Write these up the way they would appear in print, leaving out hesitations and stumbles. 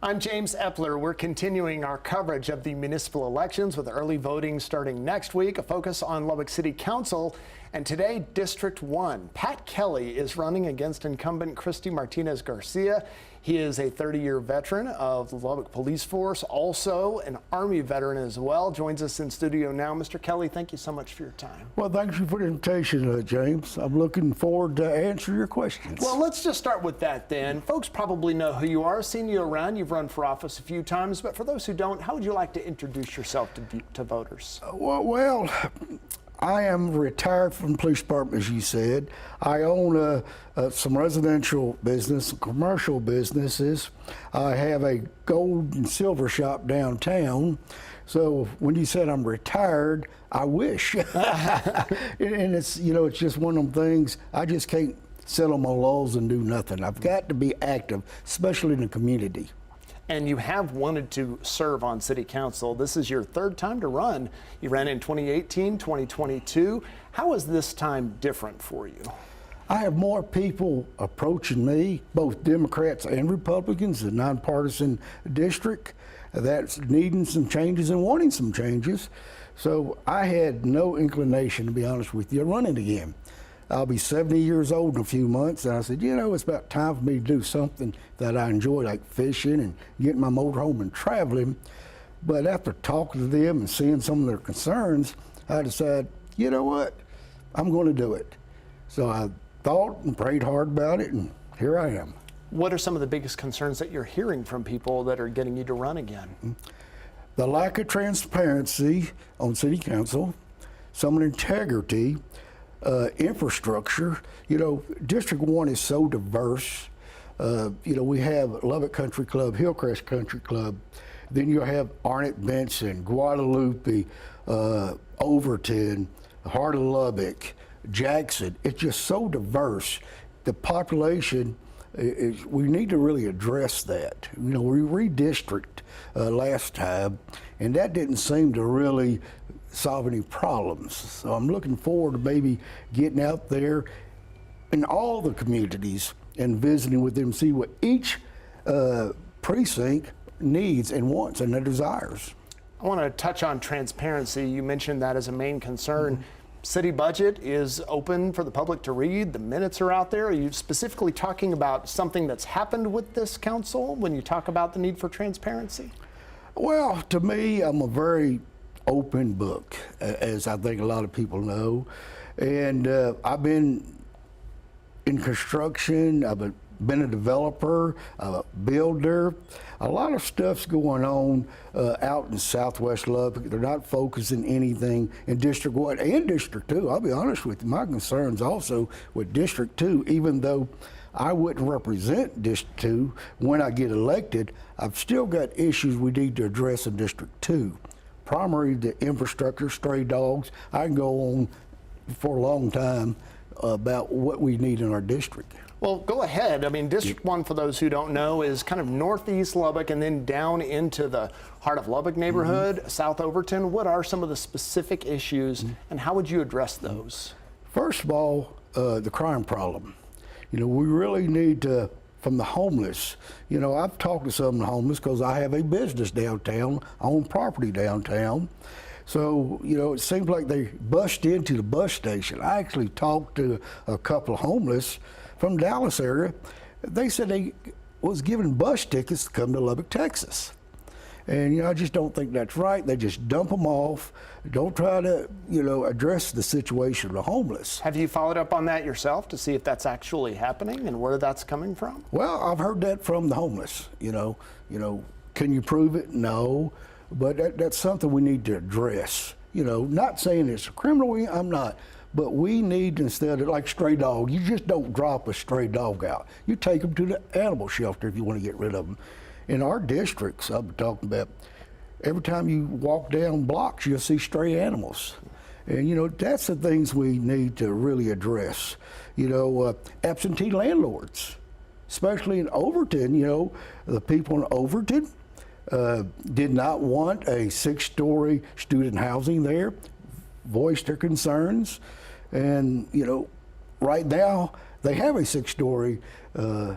I'm James Epler. We're continuing our coverage of the municipal elections with early voting starting next week, a focus on Lubbock City Council. And today, District 1. Pat Kelly is running against incumbent Christy Martinez Garcia. He is a 30-year veteran of the Lubbock Police Force, also an Army veteran as well. Joins us in studio now. Mr. Kelly, thank you so much for your time. Well, thank you for the invitation, James. I'm looking forward to answer your questions. Well, let's just start with that then. Folks probably know who you are, seen you around. You've run for office a few times, but for those who don't, how would you like to introduce yourself to voters? Well, I am retired from the police department, as you said. I own some residential business, some commercial businesses. I have a gold and silver shop downtown. So when you said I'm retired, I wish. And it's, it's just one of them things. I just can't sit on my laurels and do nothing. I've got to be active, especially in the community. And you have wanted to serve on city council. This is your third time to run. You ran in 2018, 2022. How is this time different for you? I have more people approaching me, both Democrats and Republicans, a nonpartisan district that's needing some changes and wanting some changes. So I had no inclination, to be honest with you, running again. I'll be 70 years old in a few months, and I said, it's about time for me to do something that I enjoy, like fishing and getting my motorhome and traveling. But after talking to them and seeing some of their concerns, I decided, you know what, I'm going to do it. So I thought and prayed hard about it, and here I am. What are some of the biggest concerns that you're hearing from people that are getting you to run again? The lack of transparency on city council, some integrity, infrastructure. District 1 is so diverse. We have Lubbock Country Club, Hillcrest Country Club. Then you have Arnett Benson, Guadalupe, Overton, Heart of Lubbock, Jackson. It's just so diverse. The population, we need to really address that. We redistricted last time, and that didn't seem to really solve any problems. So I'm looking forward to maybe getting out there in all the communities and visiting with them, see what each precinct needs and wants and their desires. I want to touch on transparency. You mentioned that as a main concern. City budget is open for the public to read. The minutes are out there. Are you specifically talking about something that's happened with this council when you talk about the need for transparency? Well, to me, I'm a very open book, as I think a lot of people know. And I've been in construction, I've been a developer, a builder. A lot of stuff's going on out in Southwest Lubbock. They're not focusing anything in District 1 and District 2. I'll be honest with you, my concerns also with District 2, even though I wouldn't represent District 2 when I get elected, I've still got issues we need to address in District 2. Primarily the infrastructure, stray dogs. I can go on for a long time about what we need in our district. Well, go ahead. I mean, District 1, for those who don't know, is kind of northeast Lubbock and then down into the Heart of Lubbock neighborhood, South Overton. What are some of the specific issues and how would you address those? First of all, the crime problem. We really need to, from the homeless. I've talked to some of the homeless because I have a business downtown, I own property downtown. So, it seems like they bust into the bus station. I actually talked to a couple of homeless from Dallas area. They said they was given bus tickets to come to Lubbock, Texas. And, I just don't think that's right. They just dump them off. Don't try to, address the situation of the homeless. Have you followed up on that yourself to see if that's actually happening and where that's coming from? Well, I've heard that from the homeless. Can you prove it? No. But that's something we need to address. Not saying it's a criminal, I'm not. But we need, instead of like stray dog, you just don't drop a stray dog out. You take them to the animal shelter if you want to get rid of them. In our districts, I'm talking about, every time you walk down blocks, you'll see stray animals. And, that's the things we need to really address. Absentee landlords, especially in Overton, the people in Overton did not want a 6-story student housing there, voiced their concerns. And, right now, they have a 6-story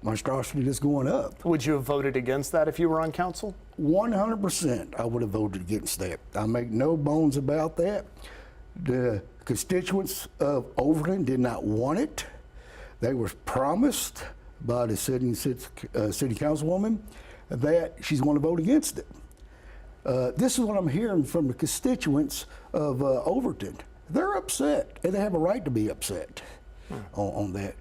monstrosity that's going up. Would you have voted against that if you were on council? 100% I would have voted against that. I make no bones about that. The constituents of Overton did not want it. They were promised by the city councilwoman that she's going to vote against it. This is what I'm hearing from the constituents of Overton. They're upset, and they have a right to be upset on that.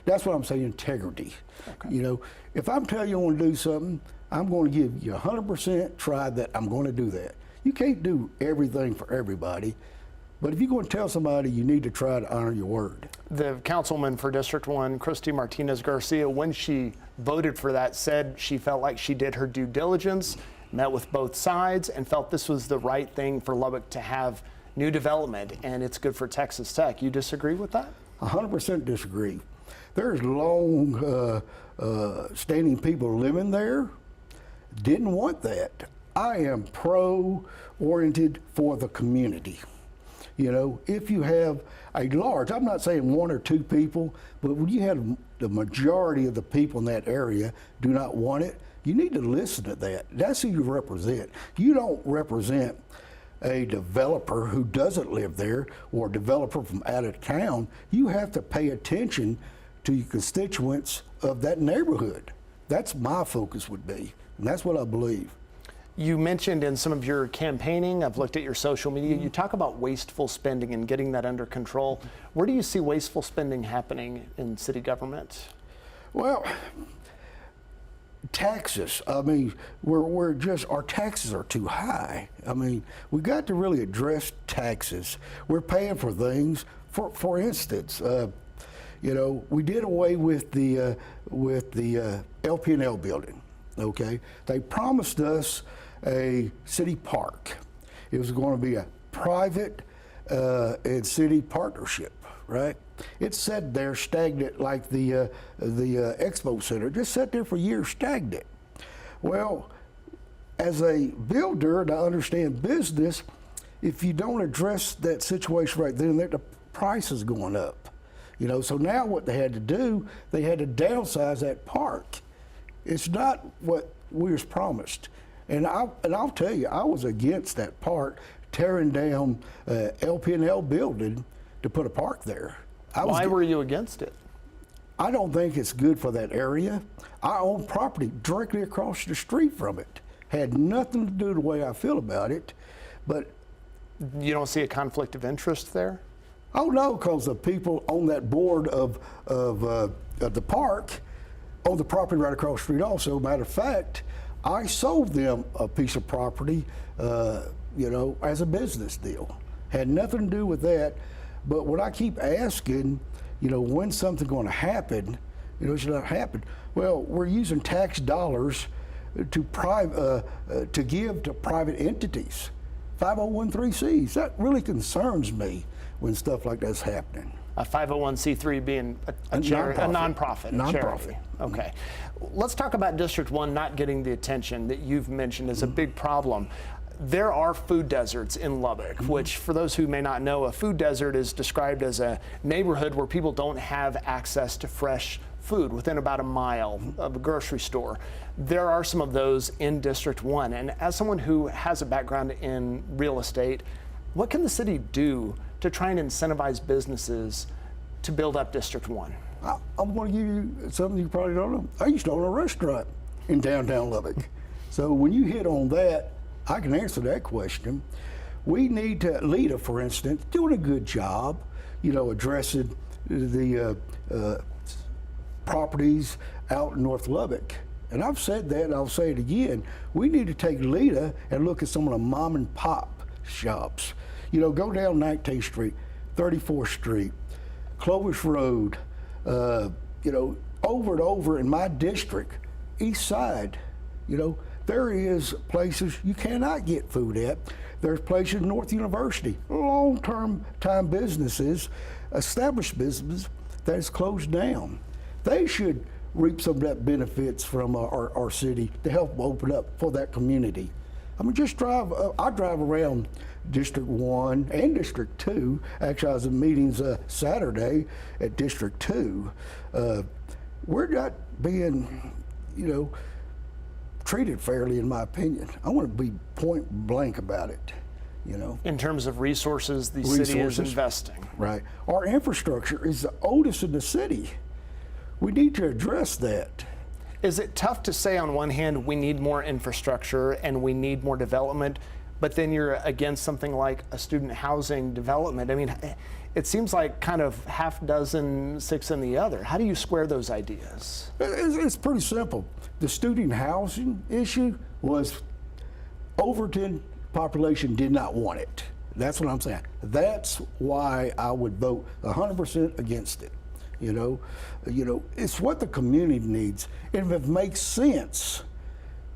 That's what I'm saying, integrity. Okay. You know, if I'm telling you I want to do something, I'm going to give you 100% try that I'm going to do that. You can't do everything for everybody, but if you're going to tell somebody, you need to try to honor your word. The councilman for District 1, Christy Martinez Garcia, when she voted for that, said she felt like she did her due diligence, met with both sides, and felt this was the right thing for Lubbock to have new development, and it's good for Texas Tech. You disagree with that? 100% disagree. There's long standing people living there, didn't want that. I am pro-oriented for the community. You know, if you have a large, I'm not saying 1 or 2 people, but when you have the majority of the people in that area do not want it, you need to listen to that. That's who you represent. You don't represent a developer who doesn't live there or a developer from out of town. You have to pay attention to your constituents of that neighborhood. That's my focus would be, and that's what I believe. You mentioned in some of your campaigning, I've looked at your social media, you talk about wasteful spending and getting that under control. Where do you see wasteful spending happening in city government? Well, taxes. I mean, our taxes are too high. I mean, we got to really address taxes. We're paying for things. For instance, you know, we did away with the LP&L building. Okay, they promised us a city park. It was going to be a private and city partnership, right? It sat there stagnant like the Expo Center. Just sat there for years stagnant. Well, as a builder, and I understand business, if you don't address that situation right then, the price is going up. You know, so now what they had to do, they had to downsize that park. It's not what we was promised. And I'll tell you, I was against that park, tearing down LP&L building to put a park there. Why were you against it? I don't think it's good for that area. I own property directly across the street from it. Had nothing to do with the way I feel about it, but... You don't see a conflict of interest there? Oh no, because the people on that board of the park own the property right across the street also. Matter of fact, I sold them a piece of property, you know, as a business deal. Had nothing to do with that. But what I keep asking, you know, when's something going to happen? You know, it should not happen. Well, we're using tax dollars to give to private entities, 501(c)(3)s. That really concerns me when stuff like that's happening. A 501c3 being a nonprofit. Nonprofit. Okay. Let's talk about District 1 not getting the attention that you've mentioned as a big problem. There are food deserts in Lubbock, which, for those who may not know, a food desert is described as a neighborhood where people don't have access to fresh food within about a mile of a grocery store. There are some of those in District 1. And as someone who has a background in real estate, what can the city do to try and incentivize businesses to build up District 1? I'm going to give you something you probably don't know. I used to own a restaurant in downtown Lubbock. So when you hit on that, I can answer that question. We need to, Lita, for instance, doing a good job, you know, addressing the properties out in North Lubbock. And I've said that, and I'll say it again. We need to take Lita and look at some of the mom and pop shops. You know, go down 19th Street, 34th Street, Clovis Road, you know, over and over in my district, East Side, you know, there is places you cannot get food at. There's places, North University, long-term time businesses, established businesses that is closed down. They should reap some of that benefits from our city to help open up for that community. I mean, just drive. I drive around District 1 and District 2. Actually, I was in meetings Saturday at District 2. We're not being, treated fairly, in my opinion. I want to be point blank about it. In terms of resources, the city is investing. Right. Our infrastructure is the oldest in the city. We need to address that. Is it tough to say on one hand we need more infrastructure and we need more development, but then you're against something like a student housing development? I mean, it seems like kind of half dozen, six in the other. How do you square those ideas? It's pretty simple. The student housing issue was Overton population did not want it. That's what I'm saying. That's why I would vote 100% against it. It's what the community needs. And if it makes sense,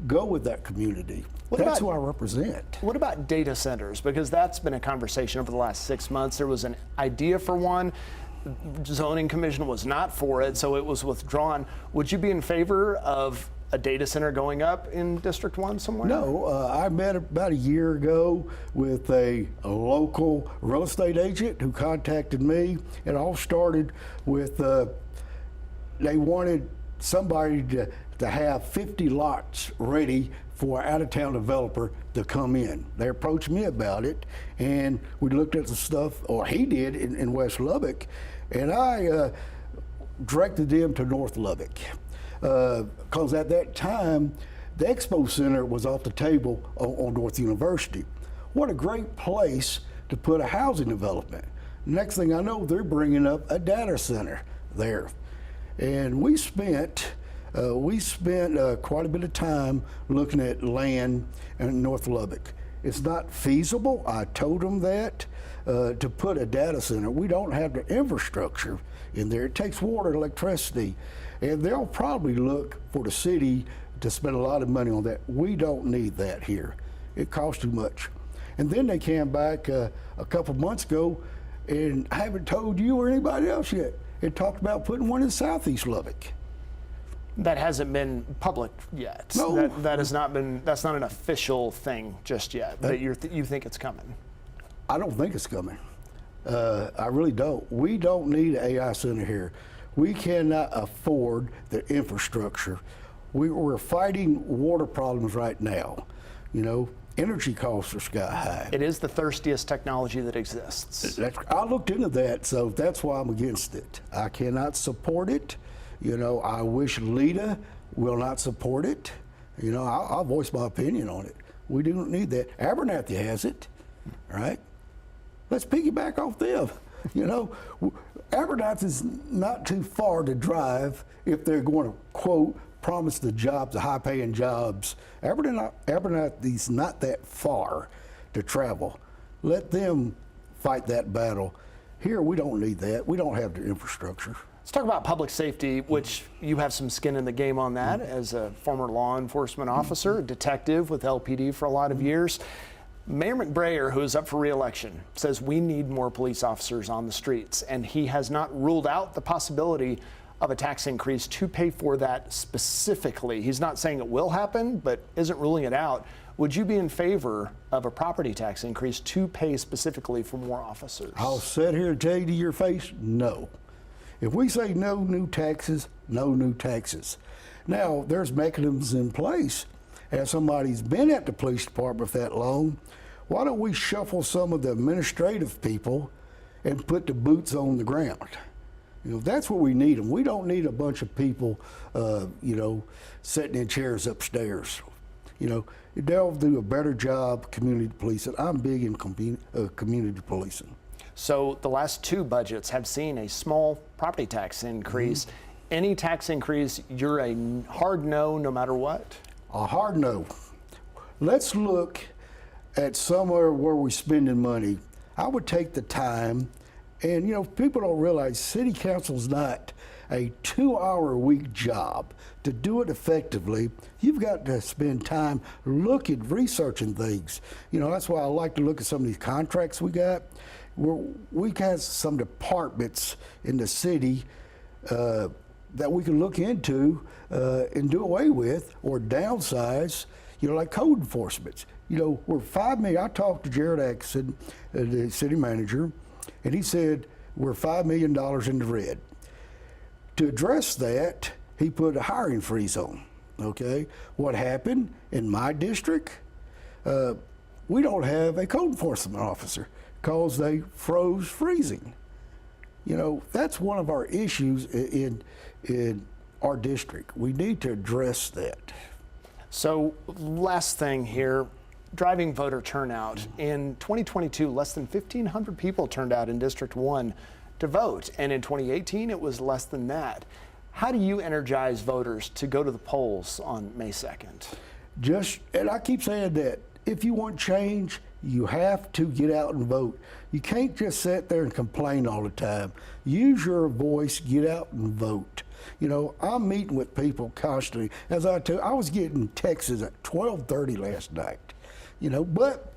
go with that community. That's who I represent. What about data centers? Because that's been a conversation over the last 6 months. There was an idea for one. Zoning Commission was not for it, so it was withdrawn. Would you be in favor of a data center going up in District 1 somewhere? No, I met about a year ago with a local real estate agent who contacted me. It all started with they wanted somebody to have 50 lots ready for an out-of-town developer to come in. They approached me about it, and we looked at the stuff, or he did, in West Lubbock, and I directed them to North Lubbock. Because at that time, the Expo Center was off the table on North University. What a great place to put a housing development. Next thing I know, they're bringing up a data center there. And we spent quite a bit of time looking at land in North Lubbock. It's not feasible, I told them that, to put a data center. We don't have the infrastructure in there. It takes water, electricity, and they'll probably look for the city to spend a lot of money on that. We don't need that here. It costs too much. And then they came back a couple months ago, and I haven't told you or anybody else yet. It talked about putting one in Southeast Lubbock. That hasn't been public yet. No. That's not an official thing just yet, but you think it's coming. I don't think it's coming. I really don't. We don't need an AI center here. We cannot afford the infrastructure. We're fighting water problems right now. Energy costs are sky high. It is the thirstiest technology that exists. I looked into that, so that's why I'm against it. I cannot support it. I wish Lita will not support it. I'll voice my opinion on it. We don't need that. Abernathy has it, right? Let's piggyback off them. Abernathy's not too far to drive if they're going to, quote, promise the jobs, the high-paying jobs. Abernathy's not that far to travel. Let them fight that battle. Here, we don't need that. We don't have the infrastructure. Let's talk about public safety, which you have some skin in the game on that as a former law enforcement officer, a detective with LPD for a lot of years. Mayor McBrayer, who is up for re-election, says we need more police officers on the streets, and he has not ruled out the possibility of a tax increase to pay for that specifically. He's not saying it will happen, but isn't ruling it out. Would you be in favor of a property tax increase to pay specifically for more officers? I'll sit here and tell you to your face, no. If we say no new taxes, no new taxes. Now, there's mechanisms in place. As somebody's been at the police department for that long, why don't we shuffle some of the administrative people and put the boots on the ground? That's what we need them. We don't need a bunch of people, sitting in chairs upstairs. They'll do a better job community policing. I'm big in community policing. So the last two budgets have seen a small property tax increase. Any tax increase, you're a hard no matter what? A hard no. Let's look at somewhere where we're spending money. I would take the time, and people don't realize city council's not a 2-hour-a-week job. To do it effectively, you've got to spend time looking, researching things. That's why I like to look at some of these contracts we got. We got some departments in the city that we can look into and do away with or downsize. like code enforcement. We're 5 million. I talked to Jared Atkinson, the city manager, and he said we're $5 million in the red. To address that, he put a hiring freeze on. Okay, what happened in my district? We don't have a code enforcement officer because they froze freezing. That's one of our issues in our district. We need to address that. So last thing here, driving voter turnout. In 2022, less than 1,500 people turned out in District 1 to vote. And in 2018, it was less than that. How do you energize voters to go to the polls on May 2nd? And I keep saying that if you want change, you have to get out and vote. You can't just sit there and complain all the time. Use your voice, get out and vote. I'm meeting with people constantly. As I tell you, I was getting texts at 12:30 last night. But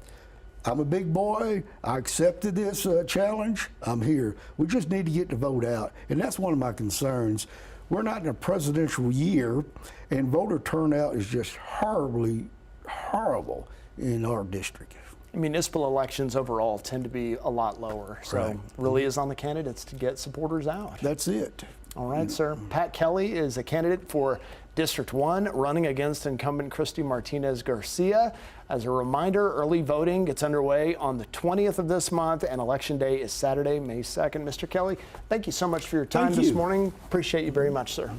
I'm a big boy. I accepted this challenge. I'm here. We just need to get the vote out. And that's one of my concerns. We're not in a presidential year, and voter turnout is just horribly horrible in our district. Municipal elections overall tend to be a lot lower. So Right. really is on the candidates to get supporters out. That's it. All right, sir. Pat Kelly is a candidate for District 1, running against incumbent Christy Martinez Garcia. As a reminder, early voting gets underway on the 20th of this month, and Election Day is Saturday, May 2nd. Mr. Kelly, thank you so much for your time Thank this you. morning. Appreciate you very much, sir.